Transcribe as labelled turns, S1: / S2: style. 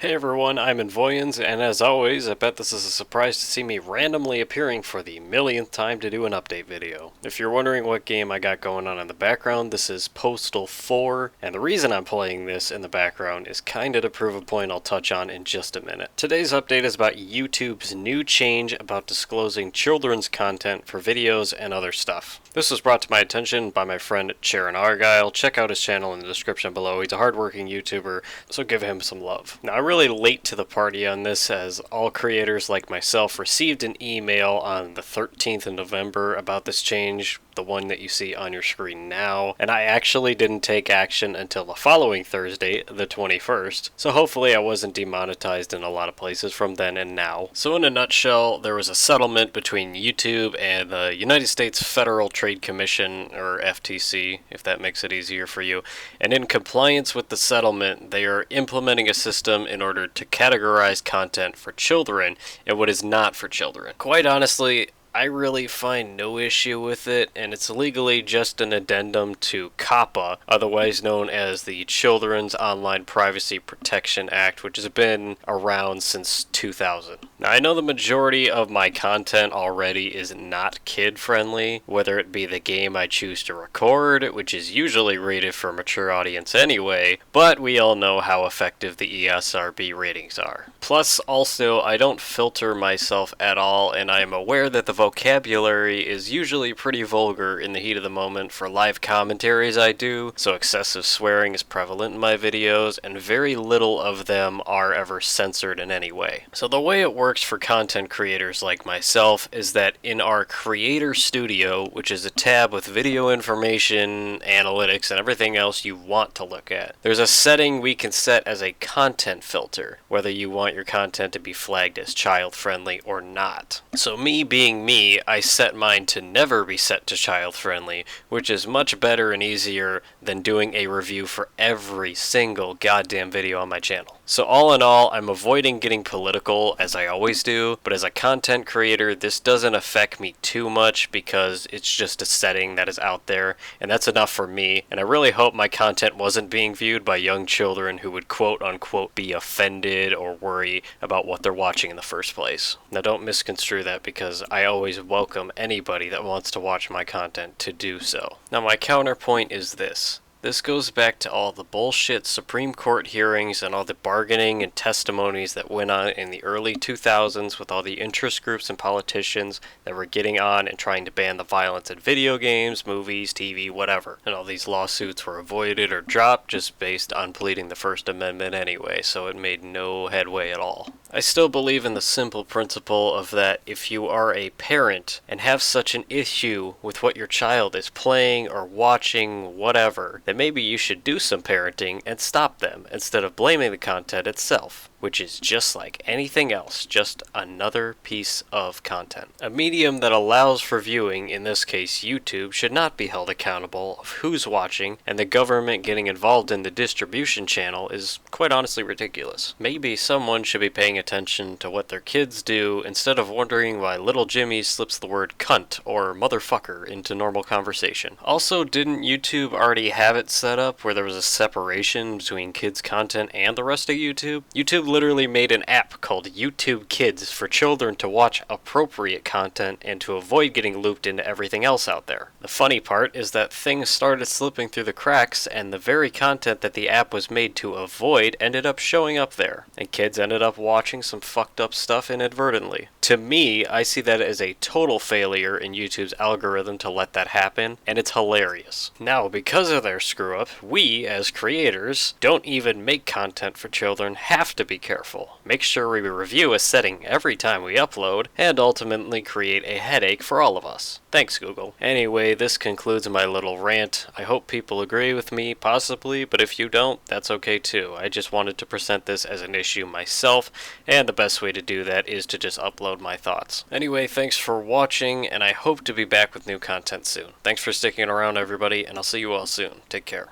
S1: Hey everyone, I'm Nvoyhinz, and as always, I bet this is a surprise to see me randomly appearing for the millionth time to do an update video. If you're wondering what game I got going on in the background, this is Postal 4, and the reason I'm playing this in the background is kinda to prove a point I'll touch on in just a minute. Today's update is about YouTube's new change about disclosing children's content for videos and other stuff. This was brought to my attention by my friend Sharon Argyle. Check out his channel in the description below. He's a hardworking YouTuber, so give him some love. Now, I'm really late to the party on this, as all creators like myself received an email on the 13th of November about this change, the one that you see on your screen now, and I actually didn't take action until the following Thursday, the 21st, so hopefully I wasn't demonetized in a lot of places from then and now. So in a nutshell, there was a settlement between YouTube and the United States Federal Trade Commission, or FTC, if that makes it easier for you, and in compliance with the settlement, they are implementing a system in order to categorize content for children and what is not for children. Quite honestly, I really find no issue with it, and it's legally just an addendum to COPPA, otherwise known as the Children's Online Privacy Protection Act, which has been around since 2000. Now, I know the majority of my content already is not kid-friendly, whether it be the game I choose to record, which is usually rated for a mature audience anyway, but we all know how effective the ESRB ratings are. Plus, also, I don't filter myself at all, and I am aware that the vocabulary is usually pretty vulgar in the heat of the moment for live commentaries I do, so excessive swearing is prevalent in my videos, and very little of them are ever censored in any way. So the way it works for content creators like myself is that in our Creator Studio, which is a tab with video information, analytics, and everything else you want to look at, there's a setting we can set as a content filter, whether you want your content to be flagged as child-friendly or not. So me being me, I set mine to never be set to child-friendly, which is much better and easier than doing a review for every single goddamn video on my channel. So all in all, I'm avoiding getting political, as I always do, but as a content creator, this doesn't affect me too much because it's just a setting that is out there, and that's enough for me, and I really hope my content wasn't being viewed by young children who would quote-unquote be offended or worry about what they're watching in the first place. Now, don't misconstrue that, because I always welcome anybody that wants to watch my content to do so. Now, my counterpoint is this. This goes back to all the bullshit Supreme Court hearings and all the bargaining and testimonies that went on in the early 2000s with all the interest groups and politicians that were getting on and trying to ban the violence in video games, movies, TV, whatever. And all these lawsuits were avoided or dropped just based on pleading the First Amendment anyway, so it made no headway at all. I still believe in the simple principle of that if you are a parent and have such an issue with what your child is playing or watching, whatever, then maybe you should do some parenting and stop them instead of blaming the content itself, which is just like anything else, just another piece of content. A medium that allows for viewing, in this case YouTube, should not be held accountable of who's watching, and the government getting involved in the distribution channel is quite honestly ridiculous. Maybe someone should be paying attention to what their kids do instead of wondering why little Jimmy slips the word cunt or motherfucker into normal conversation. Also, didn't YouTube already have it set up where there was a separation between kids' content and the rest of YouTube? YouTube literally made an app called YouTube Kids for children to watch appropriate content and to avoid getting looped into everything else out there. The funny part is that things started slipping through the cracks, and the very content that the app was made to avoid ended up showing up there, and kids ended up watching some fucked up stuff inadvertently. To me, I see that as a total failure in YouTube's algorithm to let that happen, and it's hilarious. Now, because of their screw up, we, as creators, don't even make content for children, have to be careful. Make sure we review a setting every time we upload, and ultimately create a headache for all of us. Thanks, Google. Anyway, this concludes my little rant. I hope people agree with me, possibly, but if you don't, that's okay too. I just wanted to present this as an issue myself, and the best way to do that is to just upload my thoughts. Anyway, thanks for watching, and I hope to be back with new content soon. Thanks for sticking around, everybody, and I'll see you all soon. Take care.